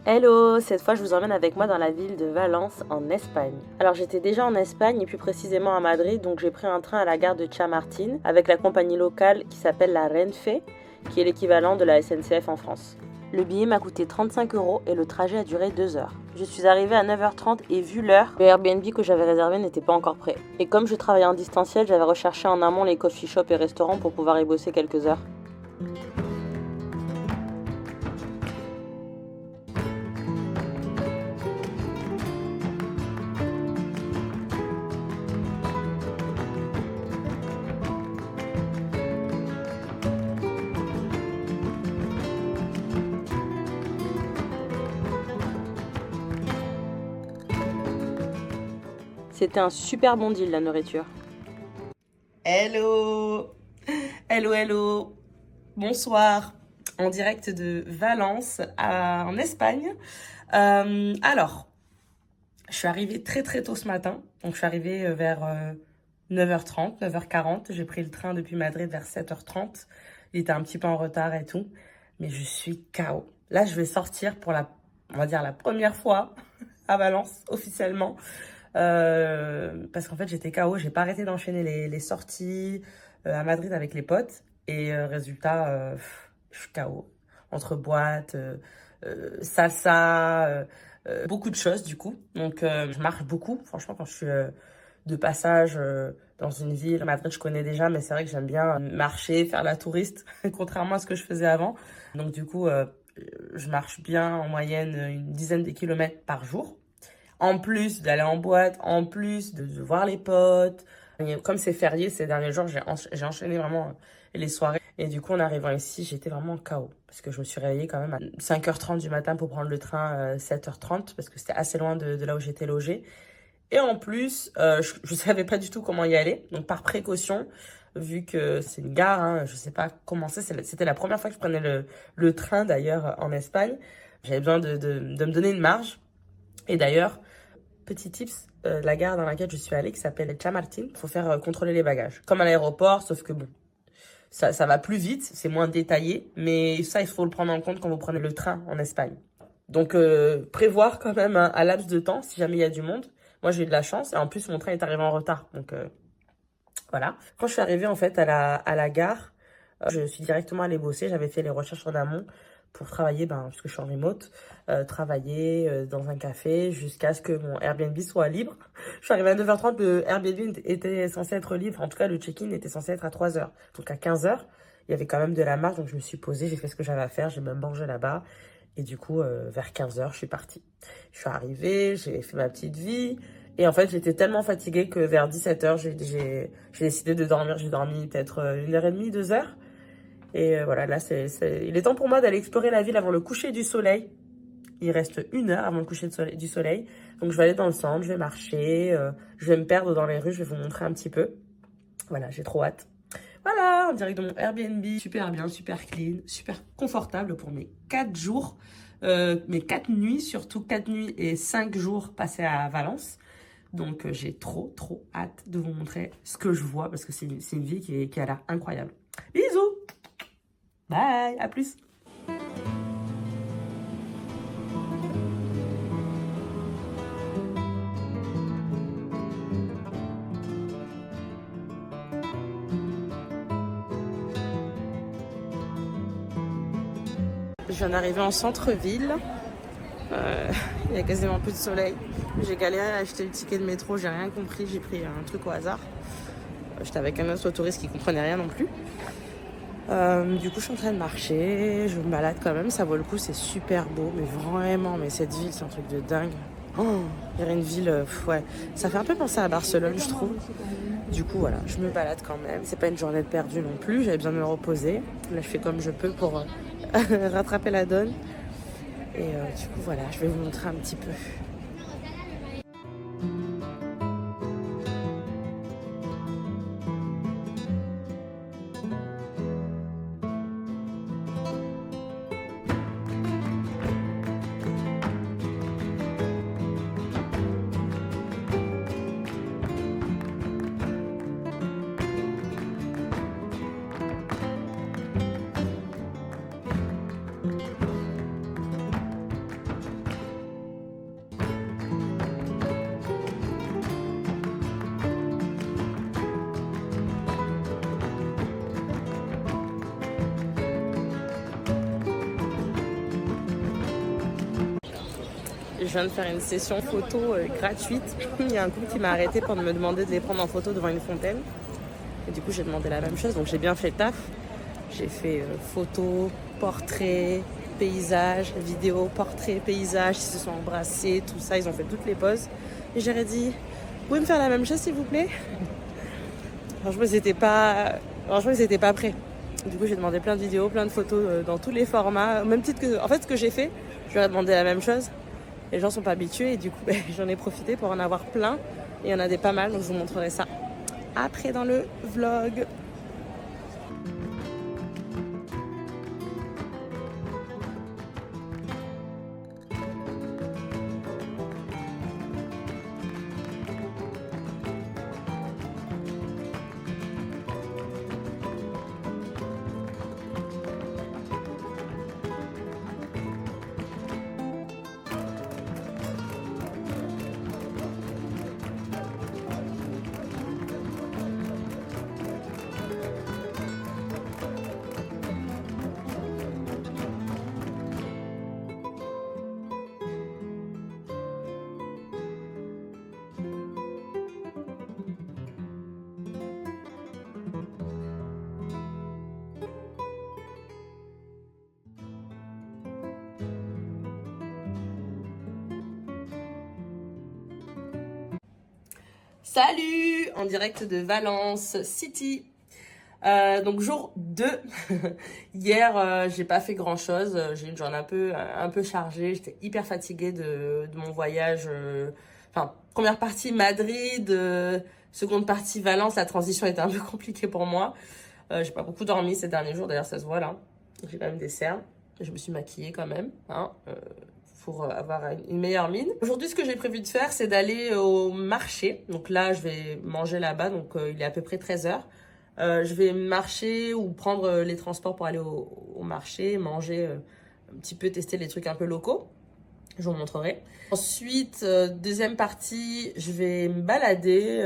Hello, cette fois je vous emmène avec moi dans la ville de Valence en Espagne. Alors j'étais déjà en Espagne et plus précisément à Madrid, donc j'ai pris un train à la gare de Chamartín avec la compagnie locale qui s'appelle la Renfe, qui est l'équivalent de la SNCF en France. Le billet m'a coûté 35 € et le trajet a duré 2 heures. Je suis arrivée à 9h30 et vu l'heure, le Airbnb que j'avais réservé n'était pas encore prêt. Et comme je travaillais en distanciel, j'avais recherché en amont les coffee shops et restaurants pour pouvoir y bosser quelques heures. C'était un super bon deal la nourriture. Hello, hello, hello. Bonsoir, en direct de Valence en Espagne. Alors, je suis arrivée très très tôt ce matin. Donc je suis arrivée vers 9h30, 9h40. J'ai pris le train depuis Madrid vers 7h30. Il était un petit peu en retard et tout. Mais je suis KO. Là, je vais sortir pour on va dire la première fois à Valence, officiellement. Parce qu'en fait j'étais KO, j'ai pas arrêté d'enchaîner les sorties à Madrid avec les potes et résultat je suis KO entre boîtes, salsa, beaucoup de choses du coup. Donc je marche beaucoup franchement quand je suis de passage dans une ville. Madrid je connais déjà, mais c'est vrai que j'aime bien marcher, faire la touriste contrairement à ce que je faisais avant. Donc du coup je marche bien en moyenne une dizaine de kilomètres par jour. En plus d'aller en boîte, en plus de voir les potes. Et comme c'est férié ces derniers jours, j'ai enchaîné vraiment les soirées. Et du coup, en arrivant ici, j'étais vraiment KO. Parce que je me suis réveillée quand même à 5h30 du matin pour prendre le train 7h30. Parce que c'était assez loin de là où j'étais logée. Et en plus, je savais pas du tout comment y aller. Donc par précaution, vu que c'est une gare, hein, je sais pas comment c'était la première fois que je prenais le train d'ailleurs en Espagne. J'avais besoin de me donner une marge. Et d'ailleurs, petit tips, la gare dans laquelle je suis allée, qui s'appelle Chamartín, il faut faire contrôler les bagages. Comme à l'aéroport, sauf que bon, ça va plus vite, c'est moins détaillé, mais ça, il faut le prendre en compte quand vous prenez le train en Espagne. Donc, prévoir quand même un laps de temps, si jamais il y a du monde. Moi, j'ai eu de la chance, et en plus, mon train est arrivé en retard, donc voilà. Quand je suis arrivée, en fait, à la gare, je suis directement allée bosser, j'avais fait les recherches en amont, pour travailler, parce que je suis en remote, travailler dans un café jusqu'à ce que mon Airbnb soit libre. Je suis arrivée à 9h30, le Airbnb était censé être libre. En tout cas, le check-in était censé être à 3h. Donc à 15h, il y avait quand même de la marge. Donc je me suis posée, j'ai fait ce que j'avais à faire. J'ai même mangé là-bas. Et du coup, vers 15h, je suis partie. Je suis arrivée, j'ai fait ma petite vie. Et en fait, j'étais tellement fatiguée que vers 17h, j'ai décidé de dormir. J'ai dormi peut-être 1h30, 2h. Et voilà, là, il est temps pour moi d'aller explorer la ville avant le coucher du soleil. Il reste 1 heure avant le coucher du soleil. Donc, je vais aller dans le centre, je vais marcher, je vais me perdre dans les rues, je vais vous montrer un petit peu. Voilà, j'ai trop hâte. Voilà, en direct de mon Airbnb. Super bien, super clean, super confortable pour mes 4 jours. Mes 4 nuits, surtout 4 nuits et 5 jours passés à Valence. Donc, j'ai trop hâte de vous montrer ce que je vois parce que c'est une ville qui a l'air incroyable. Bisous! Bye, à plus. Je viens d'arriver en centre-ville. Il y a quasiment plus de soleil. J'ai galéré à acheter le ticket de métro, j'ai rien compris, j'ai pris un truc au hasard. J'étais avec un autre touriste qui comprenait rien non plus. Du coup, je suis en train de marcher, je me balade quand même, ça vaut le coup, c'est super beau, mais vraiment, mais cette ville, c'est un truc de dingue. Oh, il y a une ville, ouais, ça fait un peu penser à Barcelone, je trouve. Du coup, voilà, je me balade quand même, c'est pas une journée de perdue non plus, j'avais besoin de me reposer. Là, je fais comme je peux pour rattraper la donne. Et du coup, voilà, je vais vous montrer un petit peu. viens de faire une session photo gratuite. Il y a un couple qui m'a arrêté pour me demander de les prendre en photo devant une fontaine. Et du coup, j'ai demandé la même chose, donc j'ai bien fait le taf. J'ai fait photos, portraits, paysages, vidéos, portraits, paysages, ils se sont embrassés, tout ça, ils ont fait toutes les poses. Et j'aurais dit, vous pouvez me faire la même chose s'il vous plaît? Franchement, ils étaient pas prêts. Du coup, j'ai demandé plein de vidéos, plein de photos dans tous les formats. Au même titre que, en fait, ce que j'ai fait, je leur ai demandé la même chose. Les gens sont pas habitués et du coup, j'en ai profité pour en avoir plein. Et il y en a des pas mal, donc je vous montrerai ça après dans le vlog. Salut, en direct de Valence City. Donc jour 2. Hier, j'ai pas fait grand chose. J'ai une journée un peu chargée. J'étais hyper fatiguée de mon voyage. Enfin, première partie Madrid, seconde partie Valence. La transition était un peu compliquée pour moi. J'ai pas beaucoup dormi ces derniers jours. D'ailleurs, ça se voit là. J'ai quand même des cernes. Je me suis maquillée quand même. Hein, pour avoir une meilleure mine. Aujourd'hui, ce que j'ai prévu de faire, c'est d'aller au marché. Donc là, je vais manger là-bas. Donc il est à peu près 13h. Je vais marcher ou prendre les transports pour aller au marché, manger un petit peu, tester les trucs un peu locaux. Je vous montrerai. Ensuite, deuxième partie, je vais me balader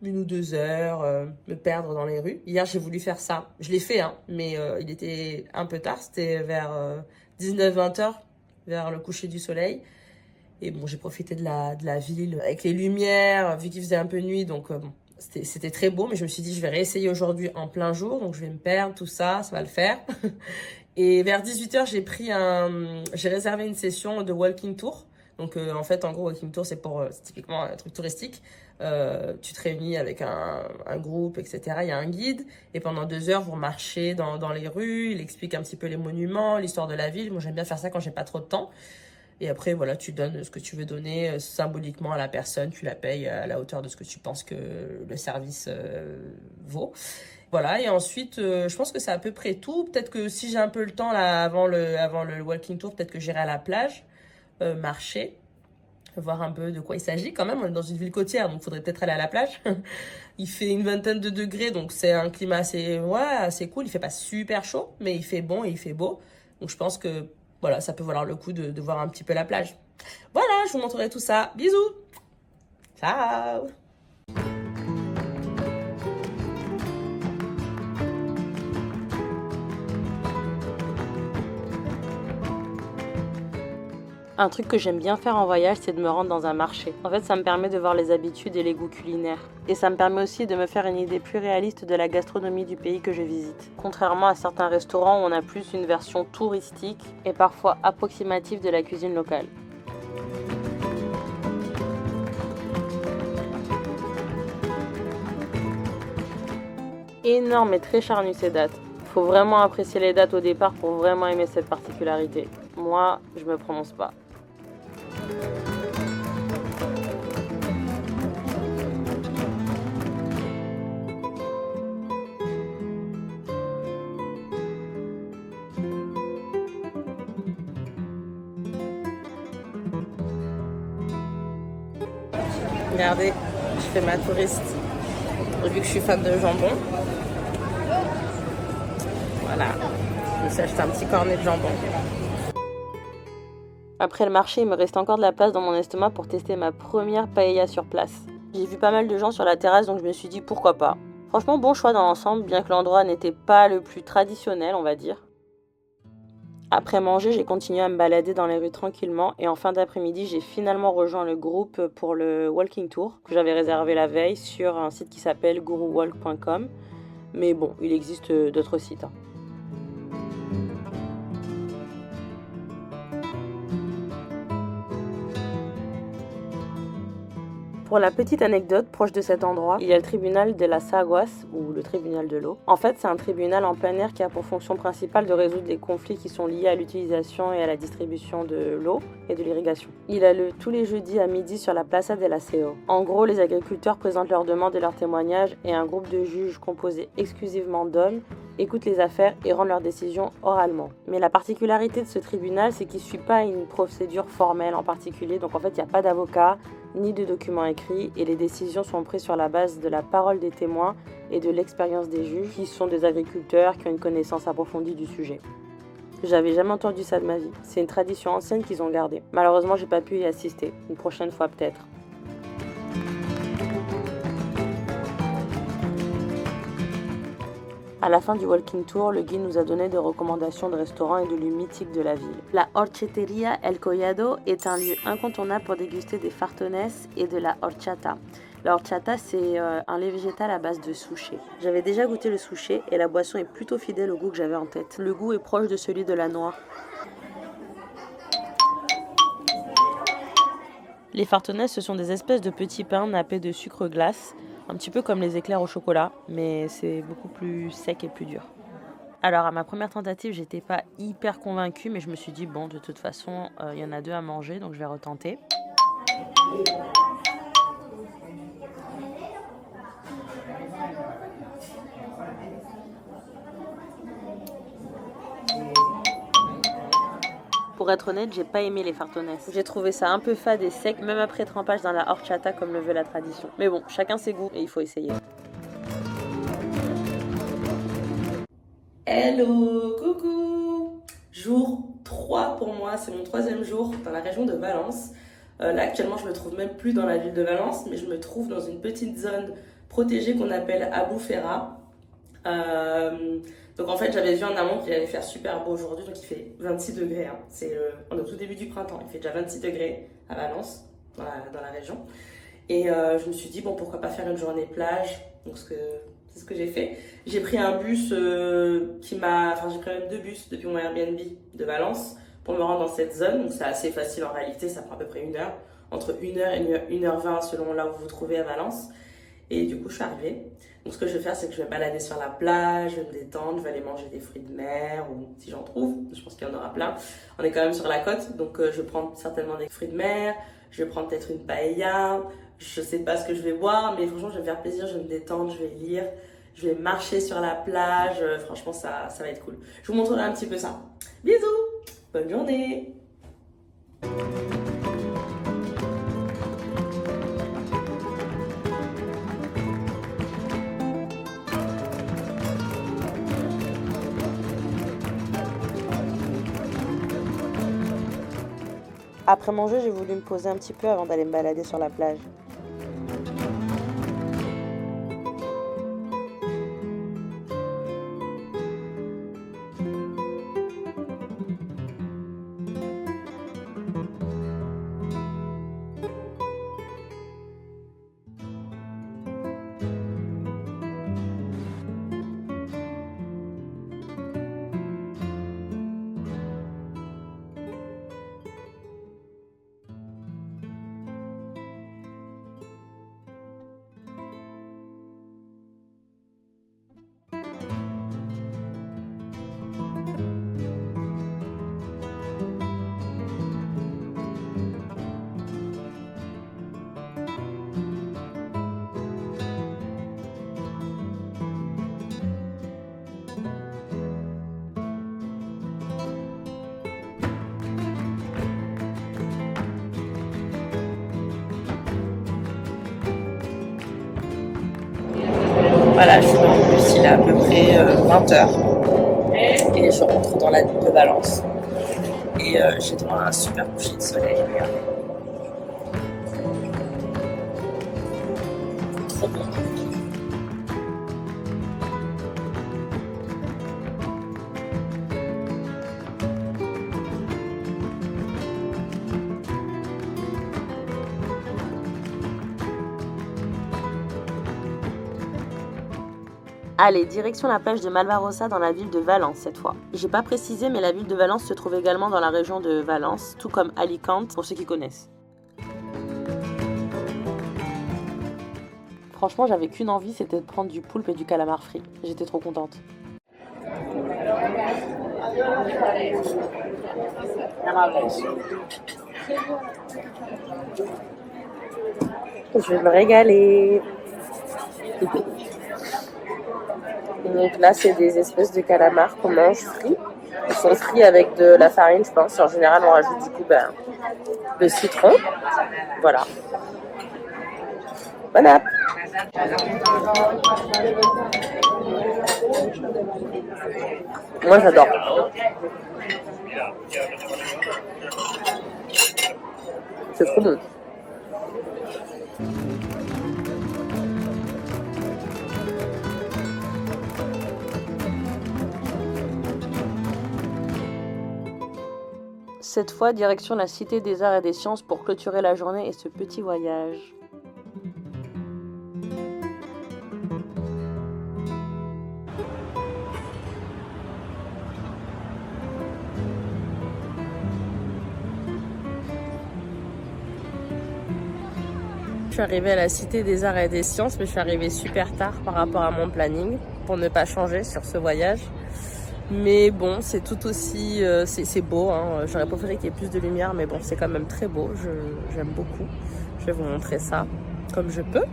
1 ou 2 heures, me perdre dans les rues. Hier, j'ai voulu faire ça. Je l'ai fait, hein, mais il était un peu tard. C'était vers 19-20 heures, vers le coucher du soleil. Et bon, j'ai profité de la ville avec les lumières, vu qu'il faisait un peu nuit. Donc, bon, c'était très beau, mais je me suis dit, je vais réessayer aujourd'hui en plein jour. Donc, je vais me perdre, tout ça, ça va le faire. Et vers 18h, j'ai réservé une session de walking tour. Donc, en fait, en gros, walking tour, c'est typiquement un truc touristique. Tu te réunis avec un groupe, etc. Il y a un guide. Et pendant 2 heures, vous marchez dans les rues. Il explique un petit peu les monuments, l'histoire de la ville. Moi, j'aime bien faire ça quand j'ai pas trop de temps. Et après, voilà, tu donnes ce que tu veux donner symboliquement à la personne. Tu la payes à la hauteur de ce que tu penses que le service vaut. Voilà, et ensuite, je pense que c'est à peu près tout. Peut-être que si j'ai un peu le temps, là, avant le walking tour, peut-être que j'irai à la plage, marcher, voir un peu de quoi il s'agit. Quand même, on est dans une ville côtière, donc il faudrait peut-être aller à la plage. Il fait une vingtaine de degrés, donc c'est un climat assez cool. Il fait pas super chaud, mais il fait bon et il fait beau. Donc je pense que voilà, ça peut valoir le coup de voir un petit peu la plage. Voilà, je vous montrerai tout ça. Bisous. Ciao. Un truc que j'aime bien faire en voyage, c'est de me rendre dans un marché. En fait, ça me permet de voir les habitudes et les goûts culinaires. Et ça me permet aussi de me faire une idée plus réaliste de la gastronomie du pays que je visite. Contrairement à certains restaurants où on a plus une version touristique et parfois approximative de la cuisine locale. Énorme et très charnu ces dates. Faut vraiment apprécier les dates au départ pour vraiment aimer cette particularité. Moi, je me prononce pas. Regardez, je fais ma touriste. Vu que je suis fan de jambon. Voilà, je me suis acheté un petit cornet de jambon. Après le marché, il me reste encore de la place dans mon estomac pour tester ma première paella sur place. J'ai vu pas mal de gens sur la terrasse, donc je me suis dit pourquoi pas. Franchement, bon choix dans l'ensemble, bien que l'endroit n'était pas le plus traditionnel, on va dire. Après manger, j'ai continué à me balader dans les rues tranquillement et en fin d'après-midi, j'ai finalement rejoint le groupe pour le walking tour que j'avais réservé la veille sur un site qui s'appelle guruwalk.com. Mais bon, il existe d'autres sites. Pour la petite anecdote, proche de cet endroit, il y a le tribunal de las Aguas, ou le tribunal de l'eau. En fait, c'est un tribunal en plein air qui a pour fonction principale de résoudre les conflits qui sont liés à l'utilisation et à la distribution de l'eau et de l'irrigation. Il a lieu tous les jeudis à midi sur la Plaza de l'Aseo. En gros, les agriculteurs présentent leurs demandes et leurs témoignages et un groupe de juges composé exclusivement d'hommes écoutent les affaires et rendent leurs décisions oralement. Mais la particularité de ce tribunal, c'est qu'il ne suit pas une procédure formelle en particulier. Donc en fait, il n'y a pas d'avocat ni de documents écrits et les décisions sont prises sur la base de la parole des témoins et de l'expérience des juges qui sont des agriculteurs qui ont une connaissance approfondie du sujet. J'avais jamais entendu ça de ma vie. C'est une tradition ancienne qu'ils ont gardée. Malheureusement, j'ai pas pu y assister. Une prochaine fois peut-être. À la fin du walking tour, le guide nous a donné des recommandations de restaurants et de lieux mythiques de la ville. La Horchateria El Collado est un lieu incontournable pour déguster des fartones et de la horchata. La horchata, c'est un lait végétal à base de souchet. J'avais déjà goûté le souchet et la boisson est plutôt fidèle au goût que j'avais en tête. Le goût est proche de celui de la noix. Les fartones, ce sont des espèces de petits pains nappés de sucre glace, un petit peu comme les éclairs au chocolat, mais c'est beaucoup plus sec et plus dur. Alors à ma première tentative, j'étais pas hyper convaincue, mais je me suis dit bon, de toute façon, il y en a 2 à manger, donc je vais retenter. Pour être honnête, j'ai pas aimé les fartones. J'ai trouvé ça un peu fade et sec, même après trempage dans la horchata comme le veut la tradition. Mais bon, chacun ses goûts et il faut essayer. Hello, coucou! Jour 3 pour moi, c'est mon 3e jour dans la région de Valence. Là actuellement je me trouve même plus dans la ville de Valence, mais je me trouve dans une petite zone protégée qu'on appelle Albufera. Donc en fait j'avais vu en amont qu'il allait faire super beau aujourd'hui, donc il fait 26 degrés, hein. On est au tout début du printemps, il fait déjà 26 degrés à Valence, dans la région. Et je me suis dit bon, pourquoi pas faire une journée plage, donc c'est ce que j'ai fait. J'ai pris un bus j'ai pris même 2 bus depuis mon Airbnb de Valence pour me rendre dans cette zone, donc c'est assez facile en réalité, ça prend à peu près 1 heure, entre 1h et 1h20 selon là où vous vous trouvez à Valence. Et du coup, je suis arrivée. Donc, ce que je vais faire, c'est que je vais me balader sur la plage, je vais me détendre, je vais aller manger des fruits de mer, ou si j'en trouve, je pense qu'il y en aura plein. On est quand même sur la côte, donc je vais prendre certainement des fruits de mer, je vais prendre peut-être une paella, je sais pas ce que je vais boire, mais franchement, je vais me faire plaisir, je vais me détendre, je vais lire, je vais marcher sur la plage, franchement, ça va être cool. Je vous montrerai un petit peu ça. Bisous, bonne journée! Après manger, j'ai voulu me poser un petit peu avant d'aller me balader sur la plage. Voilà, je suis dans le bus, il est à peu près 20h. Et je rentre dans la ville de Valence. Et j'ai droit à un super coucher de soleil, regardez. Trop bon. Allez, direction la plage de Malvarosa dans la ville de Valence cette fois. J'ai pas précisé, mais la ville de Valence se trouve également dans la région de Valence, tout comme Alicante pour ceux qui connaissent. Franchement, j'avais qu'une envie, c'était de prendre du poulpe et du calamar frit. J'étais trop contente. Je vais me régaler. Donc là, c'est des espèces de calamars qu'on mange frits. Ils sont frits avec de la farine, je pense. En général, on rajoute du coup le citron. Voilà. Bon app. Moi, j'adore. C'est trop bon. Cette fois, direction la Cité des Arts et des Sciences pour clôturer la journée et ce petit voyage. Je suis arrivée à la Cité des Arts et des Sciences, mais je suis arrivée super tard par rapport à mon planning pour ne pas changer sur ce voyage. Mais bon, c'est tout aussi... c'est beau, hein. J'aurais préféré qu'il y ait plus de lumière, mais bon, c'est quand même très beau. J'aime beaucoup. Je vais vous montrer ça comme je peux.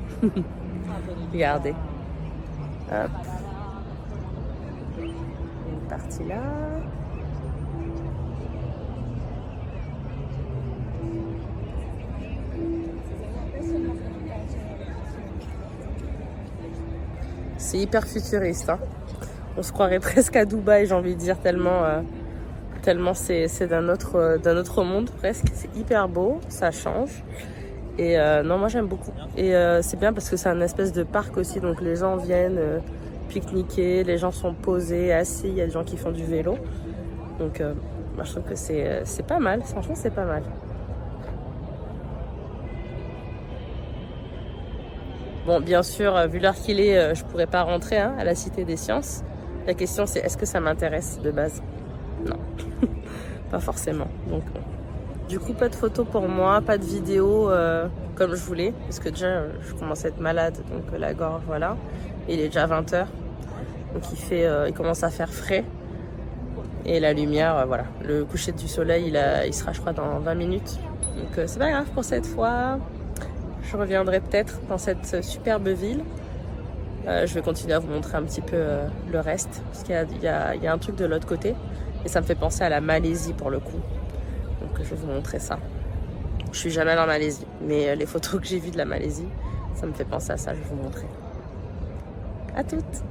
Regardez. Hop. Une partie là. C'est hyper futuriste, hein. On se croirait presque à Dubaï, j'ai envie de dire, tellement c'est d'un autre monde presque. C'est hyper beau, ça change. Et non, moi j'aime beaucoup. Et c'est bien parce que c'est un espèce de parc aussi, donc les gens viennent pique-niquer, les gens sont posés, assis, il y a des gens qui font du vélo. Donc moi je trouve que c'est pas mal, franchement c'est pas mal. Bon, bien sûr, vu l'heure qu'il est, je pourrais pas rentrer à la Cité des Sciences. La question c'est est-ce que ça m'intéresse de base? Non, pas forcément. Donc, du coup, pas de photos pour moi, pas de vidéos comme je voulais, parce que déjà, je commence à être malade, donc la gorge, voilà. Il est déjà 20h, donc il commence à faire frais. Et la lumière, voilà. Le coucher du soleil, il sera, je crois, dans 20 minutes. Donc, c'est pas grave pour cette fois. Je reviendrai peut-être dans cette superbe ville. Je vais continuer à vous montrer un petit peu le reste, parce qu'il y a un truc de l'autre côté. Et ça me fait penser à la Malaisie pour le coup. Donc je vais vous montrer ça. Je suis jamais allée en Malaisie, mais les photos que j'ai vues de la Malaisie, ça me fait penser à ça, je vais vous montrer. À toutes!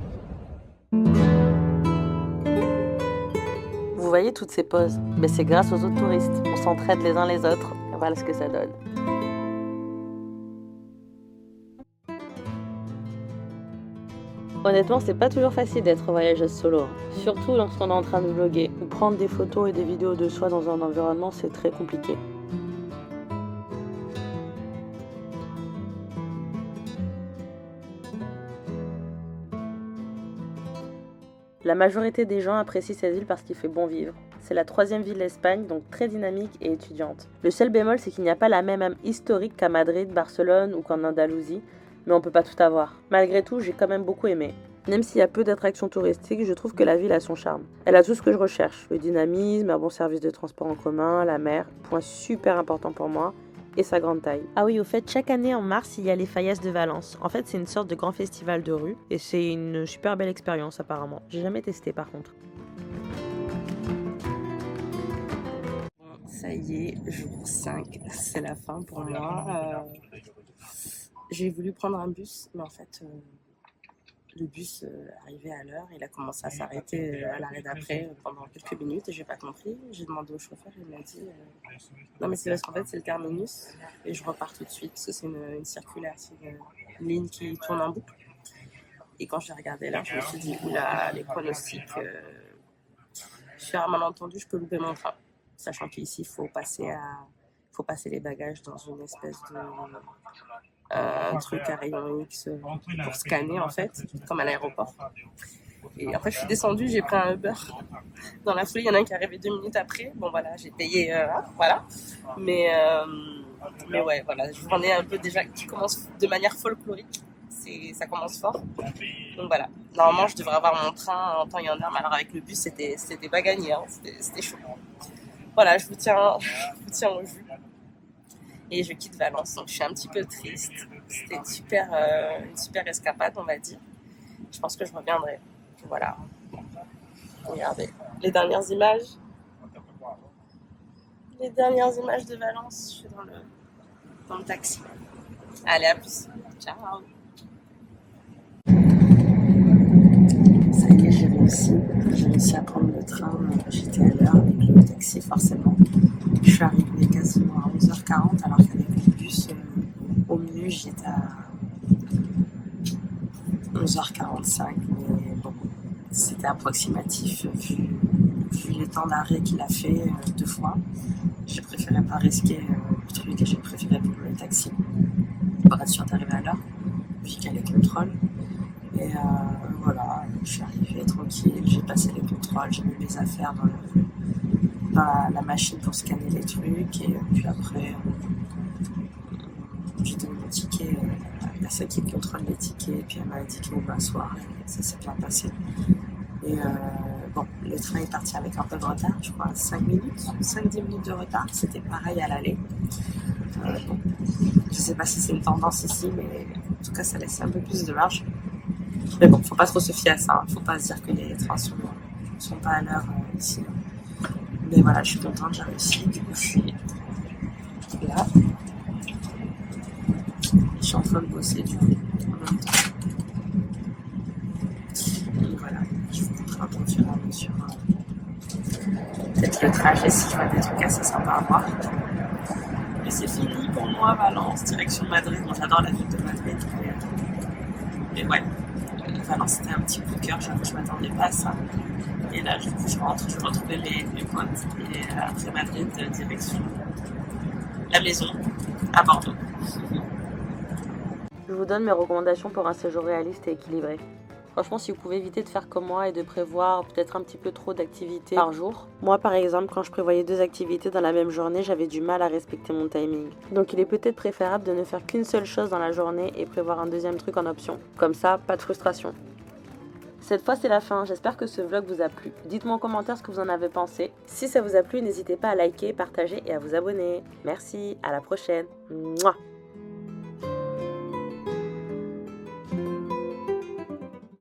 Vous voyez toutes ces poses? Mais c'est grâce aux autres touristes. On s'entraide les uns les autres. Et voilà ce que ça donne. Honnêtement, c'est pas toujours facile d'être voyageuse solo. Surtout lorsqu'on est en train de vlogger. Ou prendre des photos et des vidéos de soi dans un environnement, c'est très compliqué. La majorité des gens apprécient cette ville parce qu'il fait bon vivre. C'est la 3e ville d'Espagne, donc très dynamique et étudiante. Le seul bémol, c'est qu'il n'y a pas la même âme historique qu'à Madrid, Barcelone ou qu'en Andalousie, mais on peut pas tout avoir. Malgré tout, j'ai quand même beaucoup aimé. Même s'il y a peu d'attractions touristiques, je trouve que la ville a son charme. Elle a tout ce que je recherche, le dynamisme, un bon service de transport en commun, la mer, point super important pour moi, et sa grande taille. Ah oui, au fait, chaque année en mars, il y a les Fallas de Valence. En fait, c'est une sorte de grand festival de rue, et c'est une super belle expérience apparemment. J'ai jamais testé par contre. Ça y est, jour 5, c'est la fin pour moi. J'ai voulu prendre un bus, mais en fait, le bus arrivait à l'heure. Il a commencé à s'arrêter à l'arrêt d'après pendant quelques minutes et j'ai pas compris. J'ai demandé au chauffeur, il m'a dit non, mais c'est parce qu'en fait, c'est le terminus et je repars tout de suite parce que c'est une circulaire, c'est une ligne qui tourne en boucle. Et quand j'ai regardé là, je me suis dit oula, les pronostics, sur un malentendu, je peux louper mon train. Sachant qu'ici, il faut passer les bagages dans une espèce un truc à rayon X pour scanner en fait, comme à l'aéroport. Et après je suis descendue, j'ai pris un Uber. Dans la foulée, il y en a un qui est arrivé 2 minutes après. Bon voilà, j'ai payé, voilà. Mais ouais, voilà, je vous en ai un peu déjà qui commence de manière folklorique. Ça commence fort. Donc voilà. Normalement, je devrais avoir mon train en temps et en heure, mais alors avec le bus, c'était pas gagné, hein. C'était chaud. Voilà, je vous tiens au jus. Et je quitte Valence, donc je suis un petit peu triste. C'était une super escapade, on va dire. Je pense que je reviendrai. Voilà. Regardez les dernières images. Les dernières images de Valence. Je suis dans le taxi. Allez, à plus. Ciao. Ça y est, j'ai réussi à prendre le train. J'étais à l'heure avec le taxi, forcément. Je suis arrivée quasiment à 11h40, alors qu'avec le bus, au mieux, j'étais à 11h45. Mais bon, c'était approximatif vu les temps d'arrêt qu'il a fait 2 fois. J'ai préféré pas risquer le truc et j'ai préféré prendre le taxi pour être sûre d'arriver à l'heure, vu qu'il y a les contrôles. Et voilà, je suis arrivée tranquille, j'ai passé les contrôles, j'ai mis mes affaires dans la machine pour scanner les trucs et puis après j'ai donné mon ticket à celle qui contrôle les tickets et puis elle m'a dit qu'on m'asseoir et ça s'est bien passé. Et bon, le train est parti avec un peu de retard, je crois 5-10 minutes de retard, c'était pareil à l'aller. Bon, je sais pas si c'est une tendance ici, mais en tout cas ça laisse un peu plus de marge. Mais bon, faut pas trop se fier à ça, faut pas se dire que les trains sont pas à l'heure ici. Mais voilà, je suis contente, j'ai réussi, du coup je suis là. Je suis en train de bosser du coup en même temps. Et voilà, je vous montre un peu au fur et à mesure peut-être le trajet si je vois des trucs assez sympas à voir. Mais c'est fini pour moi, Valence, direction Madrid. Bon, j'adore la ville de Madrid, mais ouais, Valence c'était un petit coup de cœur, j'avoue, je m'attendais pas à ça. Et là, du coup, je rentre, je vais retrouver mes potes. Et après Madrid, direction la maison à Bordeaux. Je vous donne mes recommandations pour un séjour réaliste et équilibré. Franchement, si vous pouvez éviter de faire comme moi et de prévoir peut-être un petit peu trop d'activités par jour. Moi, par exemple, quand je prévoyais 2 activités dans la même journée, j'avais du mal à respecter mon timing. Donc il est peut-être préférable de ne faire qu'une seule chose dans la journée et prévoir un deuxième truc en option. Comme ça, pas de frustration. Cette fois, c'est la fin. J'espère que ce vlog vous a plu. Dites-moi en commentaire ce que vous en avez pensé. Si ça vous a plu, n'hésitez pas à liker, partager et à vous abonner. Merci, à la prochaine. Mouah.